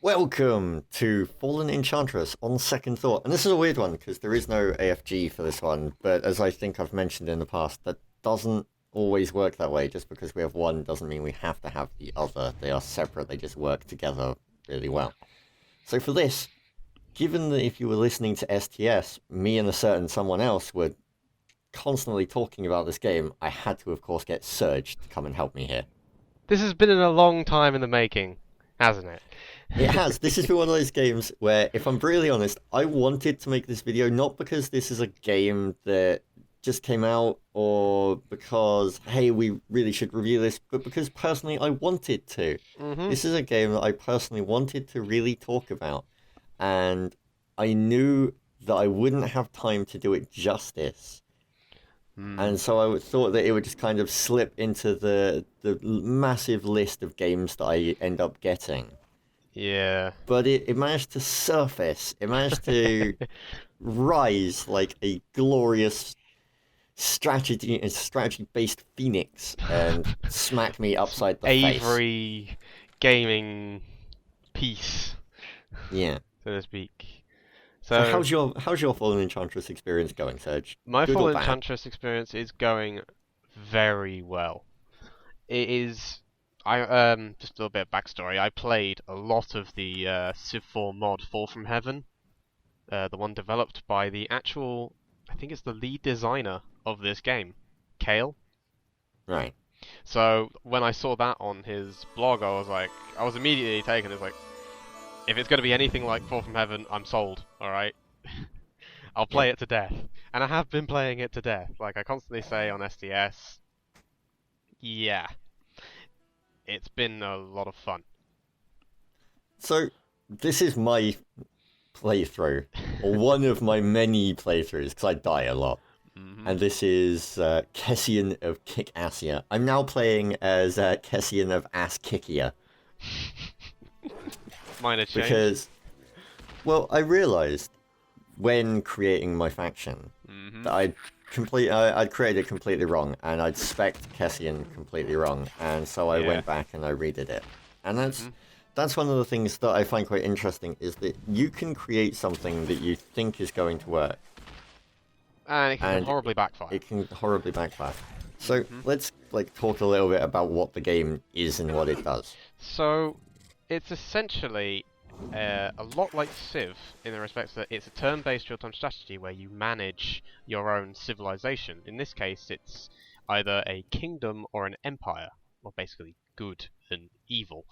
Welcome to Fallen Enchantress on second thought. And this is a weird one because there is no AFG for this one, but as I think I've mentioned in the past, that doesn't always work that way. Just because we have one doesn't mean we have to have the other. They are separate, they just work together really well. So for this, given that if you were listening to STS, me and a certain someone else were constantly talking about this game, I had to, of course, get Surge to come and help me here. This has been in a long time in the making, hasn't it? It has. This has been one of those games where, if I'm really honest, I wanted to make this video not because this is a game that just came out or because, hey, we really should review this, but because personally I wanted to. This is a game that I personally wanted to really talk about, and I knew that I wouldn't have time to do it justice. And so I thought that it would just kind of slip into the massive list of games that I end up getting. Yeah. But it managed to surface. It managed to rise like a glorious strategy-based phoenix and smack me upside the face. Avery gaming piece, Yeah. so to speak. So how's your Fallen Enchantress experience going, Serge? My Good or Fallen bad? Enchantress experience is going very well. It is. Just a little bit of backstory. I played a lot of the Civ 4 mod Fall from Heaven, the one developed by the actual, I think it's the lead designer of this game, Kale. Right. So when I saw that on his blog, I was immediately taken. It's like, if it's going to be anything like Fall from Heaven, I'm sold. All right, I'll play it to death, and I have been playing it to death. Like I constantly say on STS, yeah, it's been a lot of fun. So this is my playthrough, or one of my many playthroughs, because I die a lot. And this is Kessian of Kickassia. I'm now playing as Kessian of Kikia. Minor change. Because, well, I realized when creating my faction that I'd created it completely wrong, and I'd spec'd Kessian completely wrong, and so I went back and I redid it. And that's one of the things that I find quite interesting, is that you can create something that you think is going to work, and it can horribly backfire. It can horribly backfire. So let's talk a little bit about what the game is and what it does. So it's essentially a lot like Civ in the respect that it's a turn-based real-time strategy where you manage your own civilization. In this case, it's either a kingdom or an empire, or basically good and evil.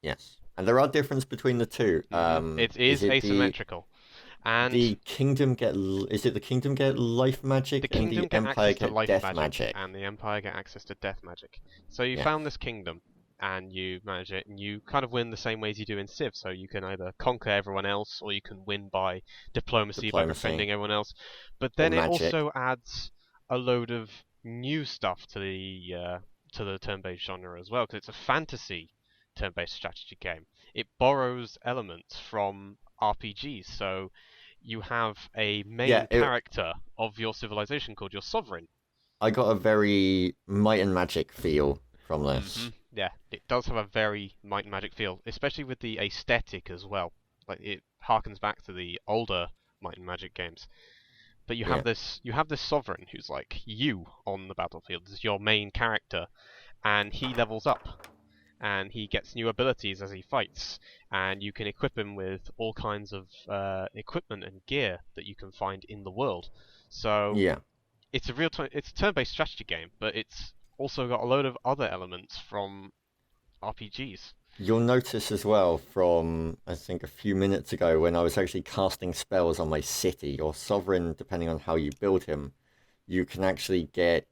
Yes, and there are differences between the two. It is asymmetrical. And the kingdom is it the kingdom get life magic, the kingdom and the empire get death magic, and the empire get access to death magic. So you found this kingdom, and you manage it, and you kind of win the same ways you do in Civ. So you can either conquer everyone else, or you can win by diplomacy. By befriending everyone else. But then it also adds a load of new stuff to the turn-based genre as well, because it's a fantasy turn-based strategy game. It borrows elements from RPGs, so you have a main character of your civilization called your sovereign. I got a very Might and Magic feel from this. Yeah, it does have a very Might and Magic feel, especially with the aesthetic as well. Like it harkens back to the older Might and Magic games. But you have this sovereign who's like you on the battlefield. This is your main character, and he levels up. And he gets new abilities as he fights, and you can equip him with all kinds of equipment and gear that you can find in the world. So it's a turn-based strategy game, but it's also got a load of other elements from RPGs. You'll notice as well from, I think, a few minutes ago when I was actually casting spells on my city, your sovereign, depending on how you build him, you can actually get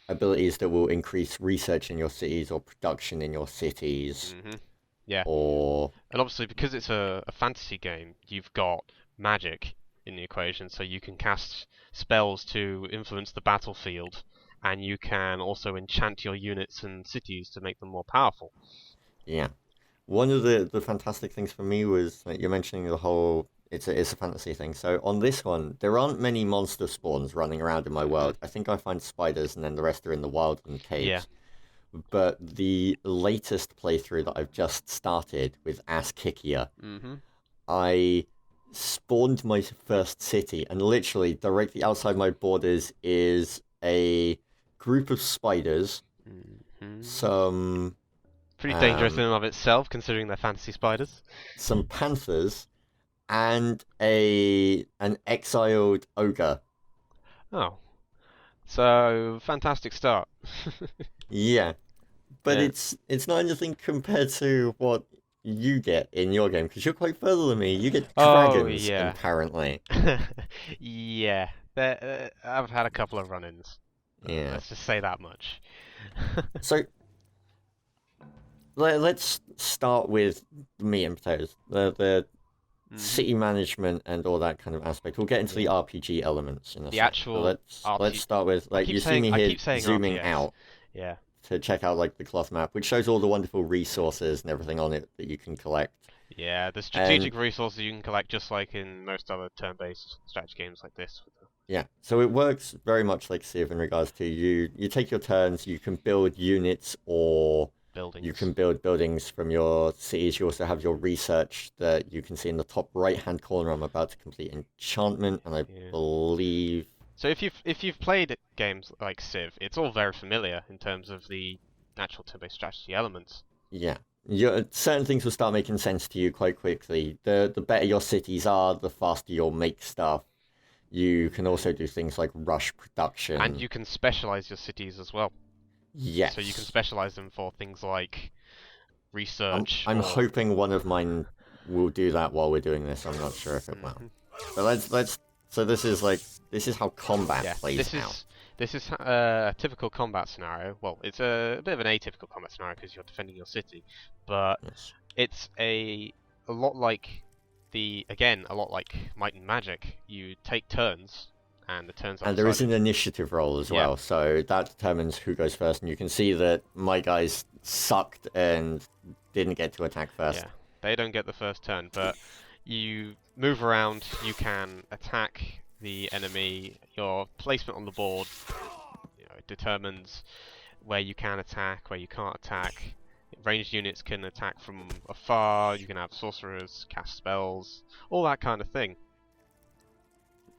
abilities that will increase research in your cities or production in your cities. Yeah. And obviously, because it's a fantasy game, you've got magic in the equation, so you can cast spells to influence the battlefield, and you can also enchant your units and cities to make them more powerful. Yeah. One of the fantastic things for me was that you're mentioning the whole it's a fantasy thing. So on this one, there aren't many monster spawns running around in my world. I think I find spiders, and then the rest are in the wild and caves. Yeah. but the latest playthrough that I've just started with Kickassia, Mm-hmm. I spawned my first city, and literally directly outside my borders is a group of spiders, Mm-hmm. some Pretty dangerous in um, and of itself, considering they're fantasy spiders. some panthers, and an exiled ogre. Oh, so fantastic start. Yeah, but Yeah. it's not anything compared to what you get in your game because you're quite further than me. You get Oh dragons, yeah. apparently. Yeah. I've had a couple of run-ins. Yeah. Let's just say that much. So let's start with the meat and potatoes, the Mhm. city management and all that kind of aspect. We'll get into the Yeah. RPG elements in a The sec. But actual let's RP. start with I like keep you see saying me I here keep saying zooming RPS. out Yeah. to check out like the cloth map, which shows all the wonderful resources and everything on it that you can collect. Yeah, the And strategic resources you can collect just like in most other turn-based strategy games like this. yeah, so it works very much like Civ in regards to you take your turns, you can build units or you Buildings. can build buildings from your cities. You also have your research that you can see in the top right-hand corner. I'm about to complete enchantment, and I Yeah. believe So if you've played games like Civ, it's all very familiar in terms of the actual turn-based strategy elements. yeah, certain things will start making sense to you quite quickly. The better your cities are, the faster you'll make stuff. You can Mm. also do things like rush And production. you can specialize your cities as well. So you can Yes, specialize them for things like research I'm or. hoping one of mine will do that while we're doing this. I'm not sure if it will. Mhm. But let's. So this is how combat Yeah, plays out. this is a typical combat scenario. Well, it's a bit of an atypical combat scenario because you're defending your city, but Yes. it's a lot like a lot like Might and Magic. You take turns, and the turns are And there is decided. an initiative roll as Yeah, well, so that determines who goes first. And you can see that my guys sucked and didn't get to attack first. yeah. They don't get the first turn, but you move around. You can attack the enemy. Your placement on the board, it determines where you can attack, where you can't attack. Ranged units can attack from afar. You can have sorcerers cast spells, all that kind of thing.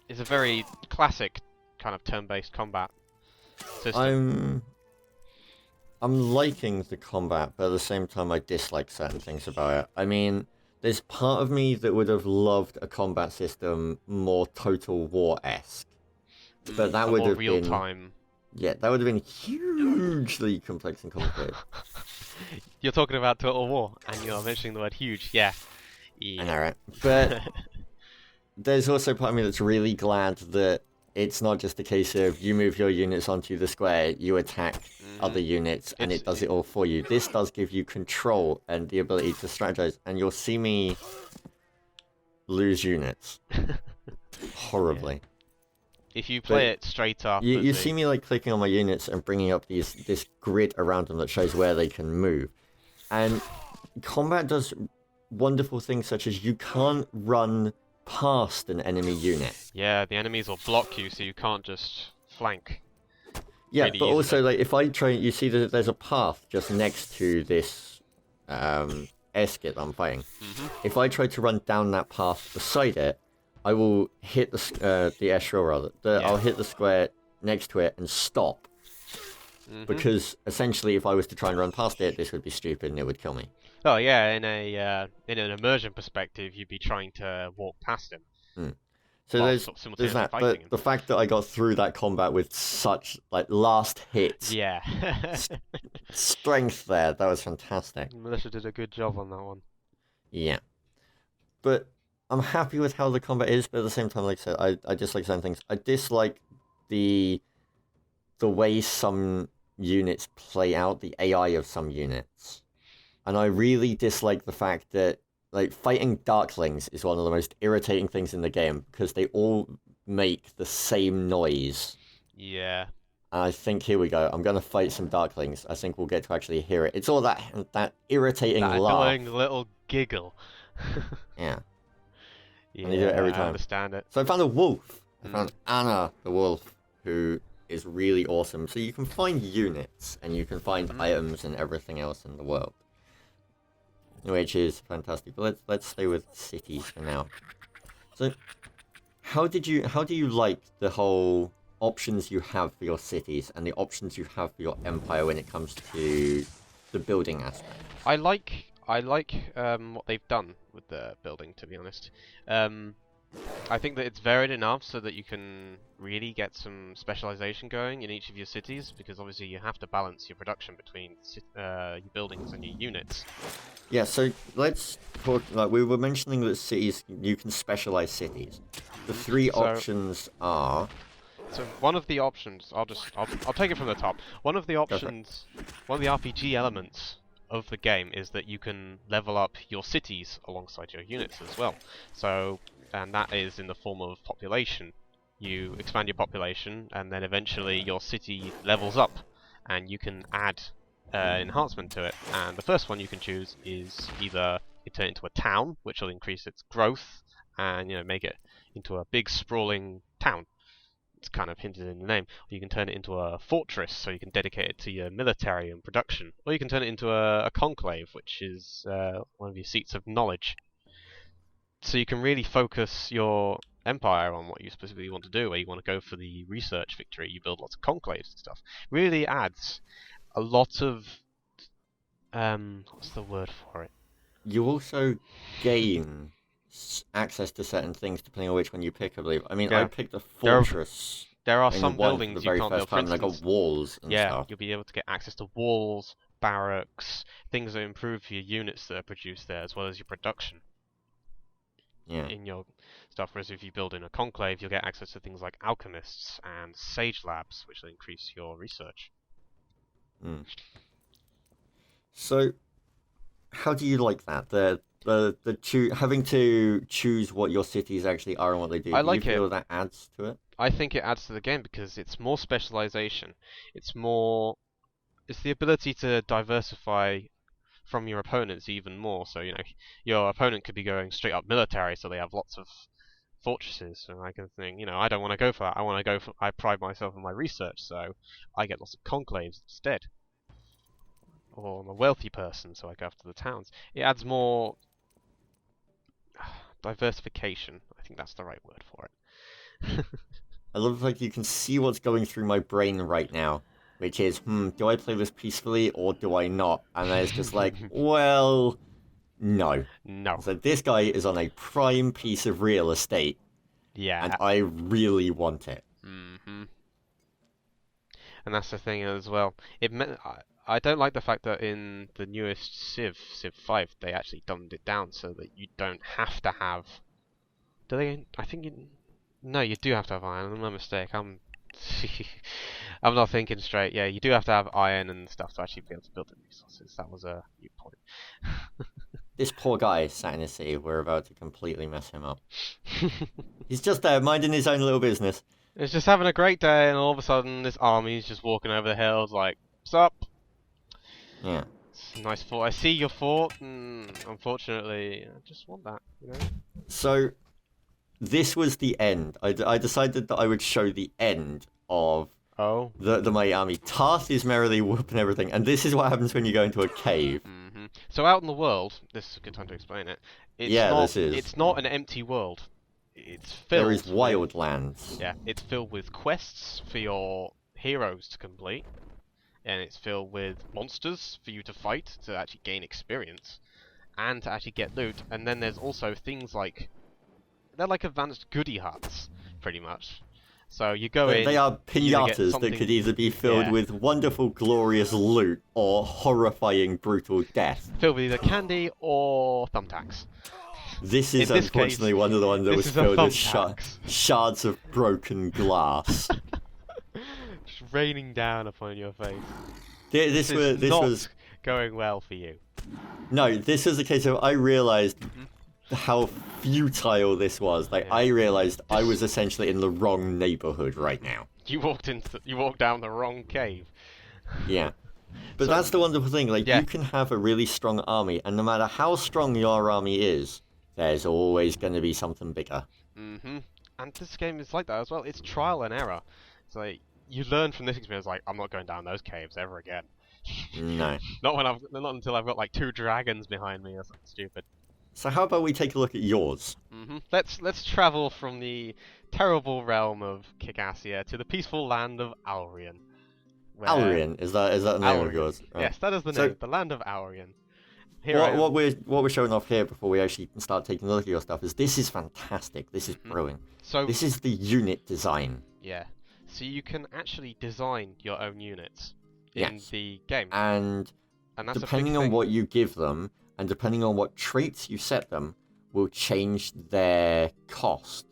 It's a very classic kind of turn-based combat system. I'm liking the combat, but at the same time, I dislike certain things about it. I mean, there's part of me that would have loved a combat system more Total War-esque, but that A would more have been real-time. yeah, that would have been hugely complex and complicated. You're talking about Total War, and you're mentioning the word huge. Yeah. I know, Yeah. right? But there's also part of me that's really glad that it's not just a case of you move your units onto the square, you attack other units, and it does it all for you. This does give you control and the ability to strategize, and you'll see me lose units horribly. Yeah. If you But play it straight up, you see me like clicking on my units and bringing up this grid around them that shows where they can move, and combat does wonderful things such as you can't run past an enemy unit. yeah, the enemies will block you, so you can't just flank Yeah, really but easily. also like if I try, you see that there's a path just next to this air skit I'm fighting. If I try to run down that path beside it, I will hit the air shrill rather. I'll hit the square next to it and stop. Because essentially, if I was to try and run past it, this would be stupid and it would kill me. Oh yeah, in an immersion perspective, you'd be trying to walk past him So while there's simultaneously that, fighting but him. the fact that I got through that combat with such like last hit Yeah. strength there, that was fantastic. Militia did a good job on that one. Yeah, but I'm happy with how the combat is, but at the same time, like I said, I dislike certain things. I dislike the way some units play out, the AI of some units. And I really dislike the fact that like fighting Darklings is one of the most irritating things in the game because they all make the same noise. Yeah. And I think here we go. I'm gonna fight some Darklings. I think we'll get to actually hear it. It's all that irritating That laugh. annoying little giggle. Yeah. Yeah, And they do it every I time. understand it. So I found a wolf. I found Anna the wolf, who is really awesome. So you can find units, and you can find items and everything else in the world, which is fantastic. But let's stay with cities for now. So, how do you like the whole options you have for your cities and the options you have for your empire when it comes to the building aspect? I like what they've done with the building, to be honest. I think that it's varied enough so that you can really get some specialization going in each of your cities, because obviously you have to balance your production between your buildings and your units. Yeah, so let's talk, like we were mentioning that cities, you can specialize cities. The three options are... So one of the options, I'll take it from the top. One of the options, one of the RPG elements of the game is that you can level up your cities alongside your units as well. So, and that is in the form of population. You expand your population, and then eventually your city levels up, and you can add enhancement to it. And the first one you can choose is either you turn it into a town, which will increase its growth and make it into a big sprawling town. It's kind of hinted in the name. Or you can turn it into a fortress, so you can dedicate it to your military and production. Or you can turn it into a conclave, which is one of your seats of knowledge. So you can really focus your empire on what you specifically want to do. Where you want to go for the research victory, you build lots of conclaves and stuff. Really adds a lot of what's the word for it? You also gain access to certain things depending on which one you pick, I believe. I mean, I picked a fortress. There are some buildings you can't build. For instance, I got walls and stuff. You'll be able to get access to walls, barracks, things that improve your units that are produced there, as well as your production. Yeah. In your stuff. Whereas if you build in a conclave, you'll get access to things like alchemists and sage labs, which will increase your research. So, how do you like that? Having to choose what your cities actually are and what they do. I like do you feel that adds to it? I think it adds to the game because it's more specialization. It's the ability to diversify from your opponents even more. So your opponent could be going straight up military, so they have lots of fortresses, and I can think, I don't want to go for that. I pride myself on my research, so I get lots of conclaves instead. Or I'm a wealthy person, so I go after the towns. It adds more diversification. I think that's the right word for it. I love like you can see what's going through my brain right now, which is, do I play this peacefully or do I not? And then it's just like, well, no. No. So this guy is on a prime piece of real estate. Yeah. And I really want it. Mm-hmm. And that's the thing as well. I don't like the fact that in the newest Civ 5, they actually dumbed it down so that you don't have to have... Do they? I think no, you do have to have iron. I'm no mistake. I'm not thinking straight. Yeah, you do have to have iron and stuff to actually be able to build the resources. That was a new point. This poor guy sat in his city. We're about to completely mess him up. He's just there, minding his own little business. He's just having a great day, and all of a sudden, this army's just walking over the hills like, "Sup?" Yeah. It's a nice fort. I see your fort. Unfortunately, I just want that, So, this was the end. I decided that I would show the end of the mighty army. Tarth is merrily whooping everything, and this is what happens when you go into a cave. Mm-hmm. So out in the world, this is a good time to explain it. It's not an empty world. It's filled. There is wildlands. Yeah, it's filled with quests for your heroes to complete. And it's filled with monsters for you to fight to actually gain experience and to actually get loot. And then there's also things like... They're like advanced goodie huts, pretty much. So you go in... They are pinatas that could either be filled with wonderful, glorious loot or horrifying, brutal death. Filled with either candy or thumbtacks. This is unfortunately one of the ones that was filled with shards of broken glass. Raining down upon your face. This was going well for you. No, this was the case of I realized how futile this was. Like I realized I was essentially in the wrong neighborhood right now. You walked down the wrong cave. Yeah. But that's the wonderful thing. Like you can have a really strong army, and no matter how strong your army is, there's always going to be something bigger. And this game is like that as well. It's trial and error. It's like you learn from this experience, like, I'm not going down those caves ever again. No. Not until I've got like 2 dragons behind me or something stupid. So how about we take a look at yours? Let's travel from the terrible realm of Kickassia to the peaceful land of Alrian. Alrian, is that the name of yours? Right. Yes, that is the name. The land of Alrian. What we're showing off here before we actually start taking a look at your stuff is this is fantastic. This is brilliant. So this is the unit design. Yeah. So you can actually design your own units in the game. And that's depending on what you give them, and depending on what traits you set them, will change their cost.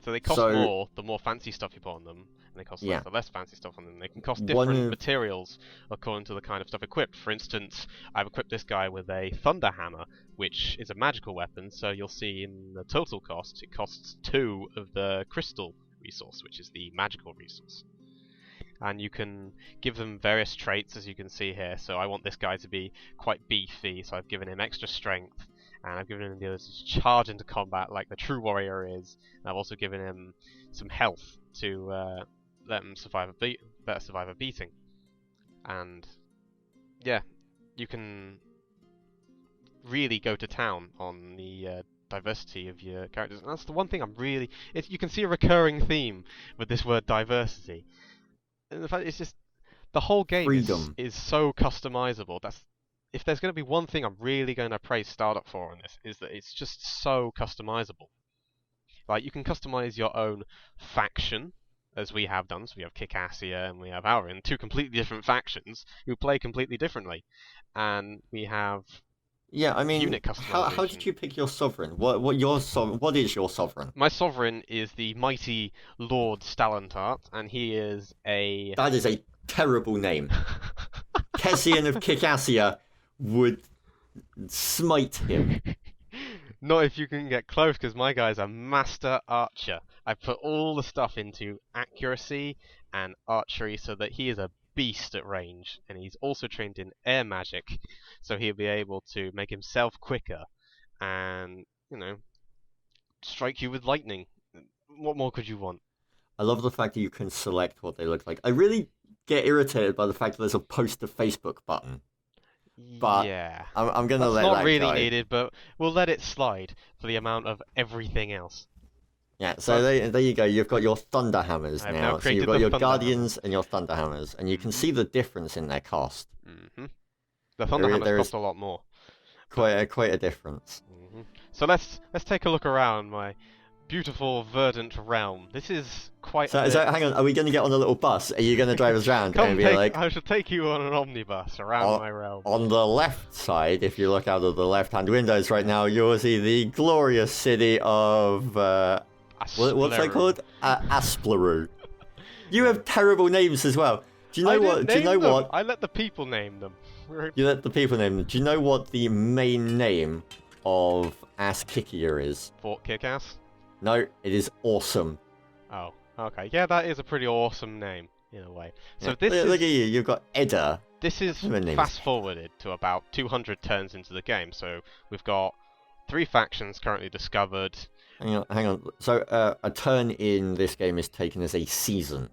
So they cost more the more fancy stuff you put on them, and they cost less the less fancy stuff on them. They can cost different materials according to the kind of stuff equipped. For instance, I've equipped this guy with a thunder hammer, which is a magical weapon, so you'll see in the total cost, it costs 2 of the crystal resource, which is the magical resource. And you can give them various traits, as you can see here. So I want this guy to be quite beefy, so I've given him extra strength, and I've given him the ability to charge into combat like the true warrior is. And I've also given him some health to let him survive a beating. And yeah, you can really go to town on the diversity of your characters. And that's the one thing you can see a recurring theme with this word diversity. And the fact it's just the whole game is so customizable. If there's going to be one thing I'm really going to praise Startup for on this, is that it's just so customizable. Like, you can customize your own faction, as we have done. So we have Kickassia and we have Alrian, 2 completely different factions who play completely differently, and we have unit customization. How did you pick your sovereign? What is your sovereign? My sovereign is the mighty Lord Stalantart, and he is a... That is a terrible name. Kessian of Kickassia would smite him. Not if you can get close, because my guy's a master archer. I put all the stuff into accuracy and archery so that he is a beast at range, and he's also trained in air magic, so he'll be able to make himself quicker and, strike you with lightning. What more could you want? I love the fact that you can select what they look like. I really get irritated by the fact that there's a post to Facebook button. But yeah, I'm going to let that go. It's not really needed, but we'll let it slide for the amount of everything else. Yeah, so there you go. You've got your Thunder Hammers now. So you've got your Guardians and your Thunder Hammers, and you can see the difference in their cost. The Thunder Hammers cost a lot more. Quite a difference. So let's take a look around my beautiful verdant realm. This is quite... So hang on, are we going to get on a little bus? Are you going to drive us around? I shall take you on an omnibus around my realm. On the left side, if you look out of the left-hand windows right now, you'll see the glorious city of... what's that called? Aspleru. You have terrible names as well. Do you know what? I let the people name them. You let the people name them. Do you know what the main name of Kickassia is? Fort Kickass? No, it is Awesome. Oh, okay. Yeah, that is a pretty awesome name, in a way. So look at you, you've got Edda. This is fast-forwarded to about 200 turns into the game, so we've got 3 factions currently discovered. Hang on. So, a turn in this game is taken as a season.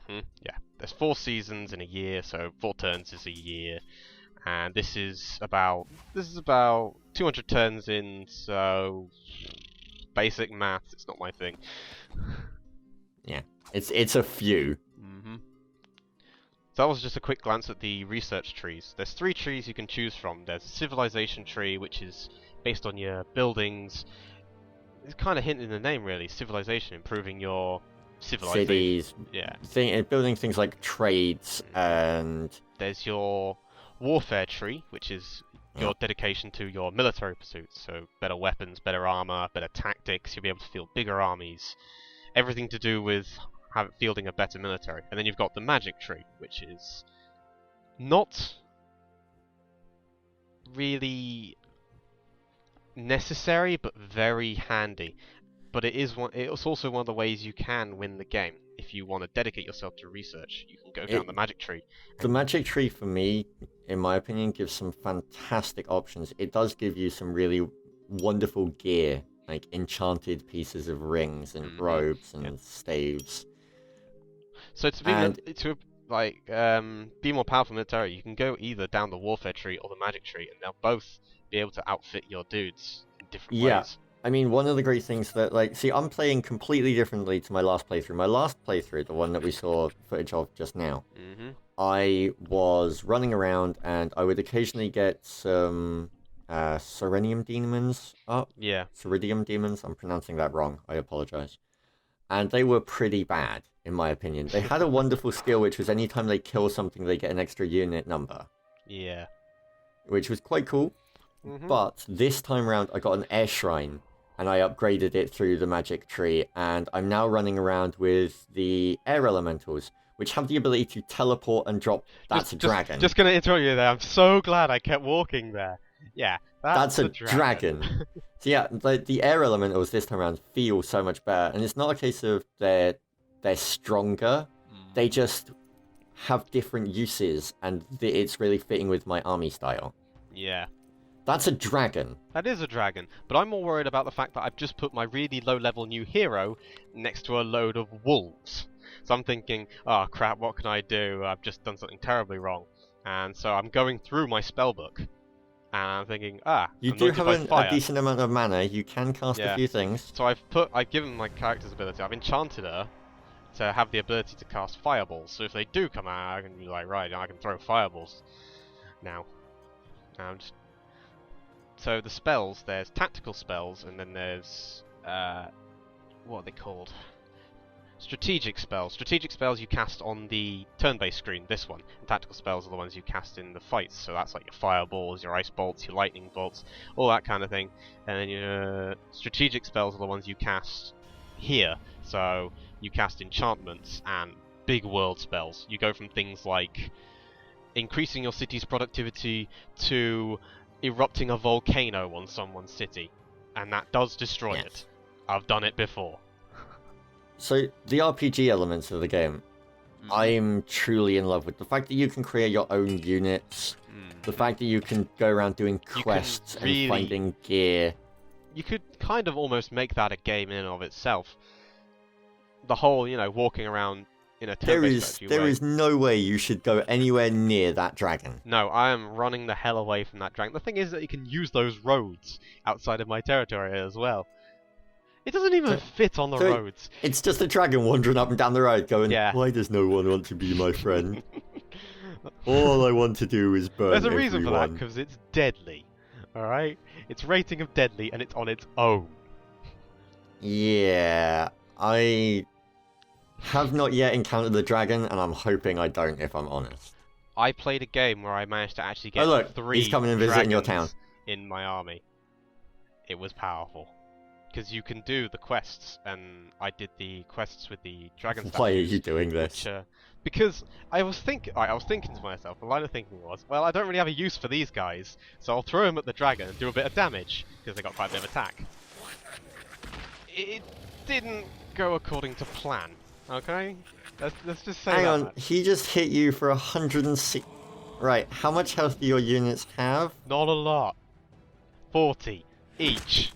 Yeah. There's 4 seasons in a year, so 4 turns is a year. And this is about 200 turns in, so... Basic maths, it's not my thing. Yeah, it's a few. So that was just a quick glance at the research trees. There's 3 trees you can choose from. There's a civilization tree, which is based on your buildings. It's kind of hinted in the name, really. Civilization, improving your civilization. Cities. Yeah. Building things like trades and... There's your warfare tree, which is your dedication to your military pursuits. So better weapons, better armor, better tactics. You'll be able to field bigger armies. Everything to do with fielding a better military. And then you've got the magic tree, which is not really necessary, but very handy. But it's also one of the ways you can win the game. If you want to dedicate yourself to research, you can go down the magic tree. The magic tree, for me, in my opinion, gives some fantastic options. It does give you some really wonderful gear, like enchanted pieces of rings and robes and staves. So be more powerful militarily, you can go either down the warfare tree or the magic tree, and they'll both be able to outfit your dudes in different ways. I mean, one of the great things that, like, see, I'm playing completely differently to my last playthrough. My last playthrough, the one that we saw footage of just now, I was running around and I would occasionally get some Serenium demons up. Yeah. Ceridium demons, I'm pronouncing that wrong, I apologize. And they were pretty bad, in my opinion. They had a wonderful skill, which was anytime they kill something, they get an extra unit number. Yeah. Which was quite cool. But this time around, I got an air shrine, and I upgraded it through the magic tree, and I'm now running around with the air elementals, which have the ability to teleport and drop. That's a dragon. Just gonna interrupt you there. I'm so glad I kept walking there. Yeah, that's a dragon. So yeah, the air elementals this time around feel so much better, and it's not a case of they're stronger. They just have different uses, and it's really fitting with my army style. Yeah. That's a dragon. That is a dragon, but I'm more worried about the fact that I've just put my really low-level new hero next to a load of wolves. So I'm thinking, oh crap, what can I do? I've just done something terribly wrong. And so I'm going through my spellbook, and I'm thinking, you do have a decent amount of mana. You can cast a few things. So I've given my character's ability. I've enchanted her to have the ability to cast fireballs. So if they do come out, I can be like, right, I can throw fireballs now. And so the spells, there's tactical spells, and then there's what are they called? Strategic spells. Strategic spells you cast on the turn-based screen, this one. And tactical spells are the ones you cast in the fights. So that's like your fireballs, your ice bolts, your lightning bolts, all that kind of thing. And then your strategic spells are the ones you cast here. So you cast enchantments and big world spells. You go from things like increasing your city's productivity to erupting a volcano on someone's city. And that does destroy it. I've done it before. So, the RPG elements of the game, I'm truly in love with. The fact that you can create your own units, the fact that you can go around doing quests and finding gear. You could kind of almost make that a game in and of itself. The whole, walking around in a turn-based There is no way you should go anywhere near that dragon. No, I am running the hell away from that dragon. The thing is that you can use those roads outside of my territory as well. It doesn't even fit on the roads. It's just a dragon wandering up and down the road going, why does no one want to be my friend? All I want to do is burn everyone. There's a reason for that, because it's deadly. Alright? Its rating of deadly, and it's on its own. Yeah, I have not yet encountered the dragon, and I'm hoping I don't, if I'm honest. I played a game where I managed to actually get 3 he's coming and visiting your town. In my army. It was powerful. Because you can do the quests, and I did the quests with the dragon statues. Why are you doing this? Because I was thinking to myself, the line of thinking was, well, I don't really have a use for these guys, so I'll throw them at the dragon and do a bit of damage, because they got quite a bit of attack. It didn't go according to plan, okay? Let's just say Hang on, he just hit you for 106... Right, how much health do your units have? Not a lot. 40 each.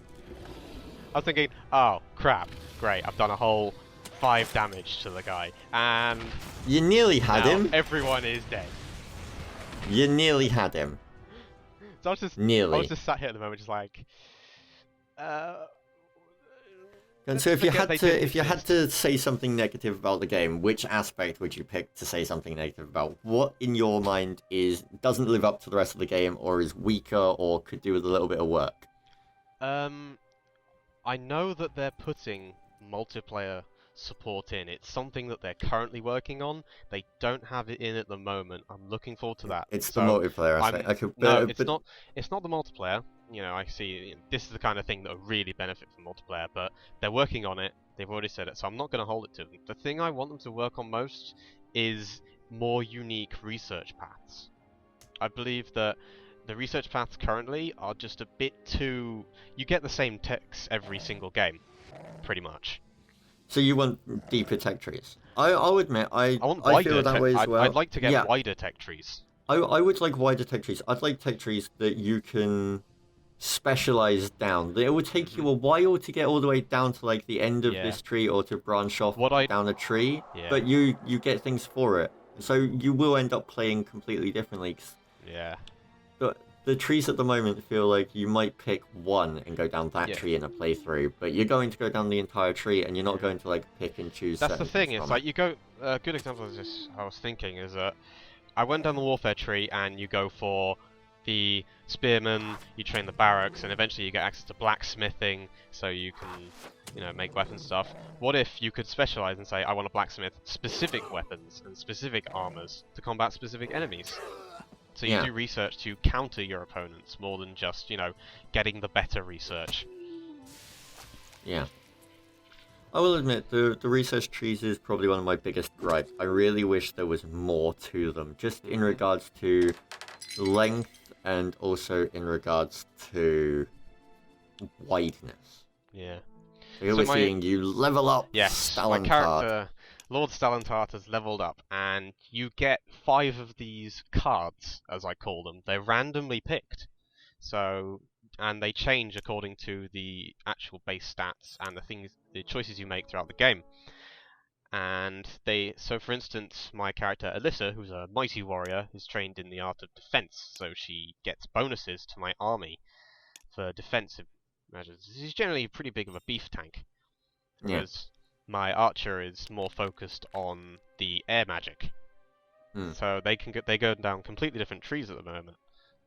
I was thinking, oh, crap, great, I've done a whole 5 damage to the guy, and... You nearly had him. Everyone is dead. You nearly had him. So I was just sat here at the moment, just like... And so if you had to say something negative about the game, which aspect would you pick to say something negative about? What in your mind doesn't live up to the rest of the game, or is weaker, or could do with a little bit of work? I know that they're putting multiplayer support in. It's something that they're currently working on. They don't have it in at the moment. I'm looking forward to that. It's the multiplayer aspect. It's not the multiplayer. I see this is the kind of thing that would really benefit from multiplayer, but they're working on it. They've already said it, so I'm not going to hold it to them. The thing I want them to work on most is more unique research paths. I believe that the research paths currently are just a bit too... You get the same techs every single game, pretty much. So you want deeper tech trees? I'll admit, I feel that way as well. I'd like to get wider tech trees. I would like wider tech trees. I'd like tech trees that you can specialized down. It would take you a while to get all the way down to like the end of this tree or to branch off down a tree, but you get things for it. So you will end up playing completely differently. Yeah. But the trees at the moment feel like you might pick one and go down that tree in a playthrough, but you're going to go down the entire tree and you're not going to like pick and choose. That's the thing. It's like you go. A good example of this I was thinking is that I went down the warfare tree and you go for the spearman, you train the barracks, and eventually you get access to blacksmithing, so you can, you know, make weapon stuff. What if you could specialize and say, I want to blacksmith specific weapons and specific armors to combat specific enemies? So you do research to counter your opponents more than just, you know, getting the better research. Yeah. I will admit, the research trees is probably one of my biggest gripes. I really wish there was more to them, just in regards to length and also in regards to wideness. Yeah. So you're seeing you level up. Yes, my character, Lord Stalentart, has leveled up, and you get 5 of these cards, as I call them. They're randomly picked, so and they change according to the actual base stats and the choices you make throughout the game. And so for instance, my character Alyssa, who's a mighty warrior, is trained in the art of defense, so she gets bonuses to my army for defensive measures. She's generally pretty big of a beef tank, whereas my archer is more focused on the air magic. So they go down completely different trees at the moment.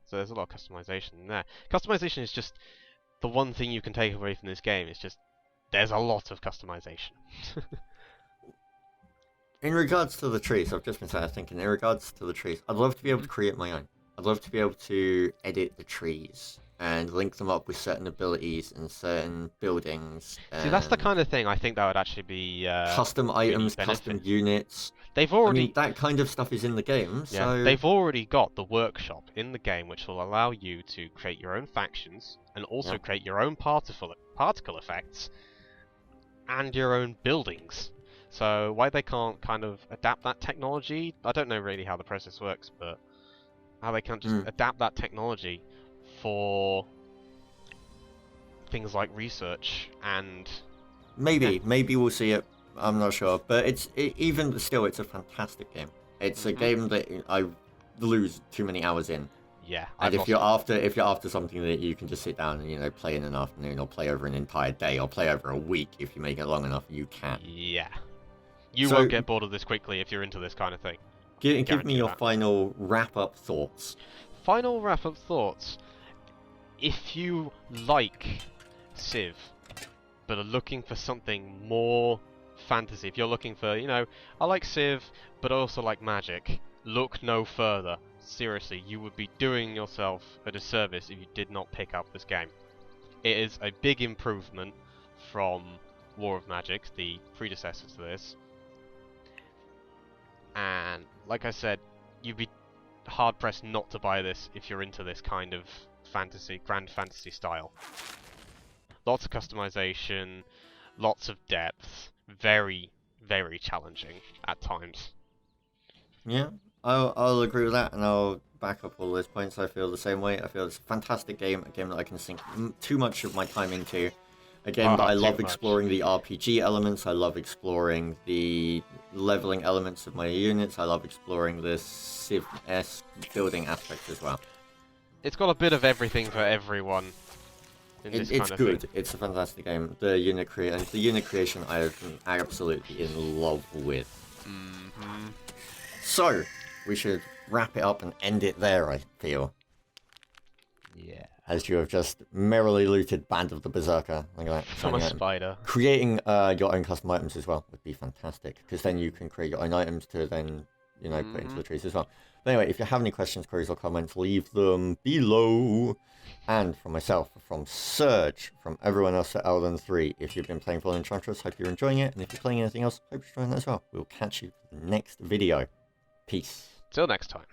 So there's a lot of customization in there. Customization is just the one thing you can take away from this game. It's just there's a lot of customization. In regards to the trees, I've just been thinking, in regards to the trees, I'd love to be able to create my own. I'd love to be able to edit the trees and link them up with certain abilities and certain buildings. See, that's the kind of thing I think that would actually be custom items, custom units. They've already... I mean, that kind of stuff is in the game, so... They've already got the workshop in the game which will allow you to create your own factions and also create your own particle effects and your own buildings. So why they can't kind of adapt that technology, I don't know really how the process works, but how they can't just adapt that technology for things like research and... Maybe we'll see it. I'm not sure, but even still, it's a fantastic game. It's a game that I lose too many hours in. Yeah. And if you're after something that you can just sit down and play in an afternoon, or play over an entire day, or play over a week, if you make it long enough, you can. Yeah. You won't get bored of this quickly if you're into this kind of thing. Give me your final wrap-up thoughts. Final wrap-up thoughts. If you like Civ, but are looking for something more fantasy, if you're looking for, I like Civ, but I also like magic, look no further. Seriously, you would be doing yourself a disservice if you did not pick up this game. It is a big improvement from War of Magic, the predecessor to this. And, like I said, you'd be hard-pressed not to buy this if you're into this kind of fantasy, grand fantasy style. Lots of customization, lots of depth, very, very challenging at times. Yeah, I'll agree with that, and I'll back up all those points. I feel the same way. I feel it's a fantastic game, a game that I can sink too much of my time into. Again, I love exploring the RPG elements, I love exploring the leveling elements of my units, I love exploring the Civ-esque building aspects as well. It's got a bit of everything for everyone. It's good. It's a fantastic game. The unit creation I am absolutely in love with. Mm-hmm. So, we should wrap it up and end it there, I feel. Yeah. As you have just merrily looted Band of the Berserker. Look at that. From a spider. Creating your own custom items as well would be fantastic, because then you can create your own items to then, put into the trees as well. But anyway, if you have any questions, queries, or comments, leave them below. And from myself, from Serge, from everyone else at Elden 3, if you've been playing Fallen Enchantress, hope you're enjoying it. And if you're playing anything else, hope you're enjoying that as well. We'll catch you in the next video. Peace. Till next time.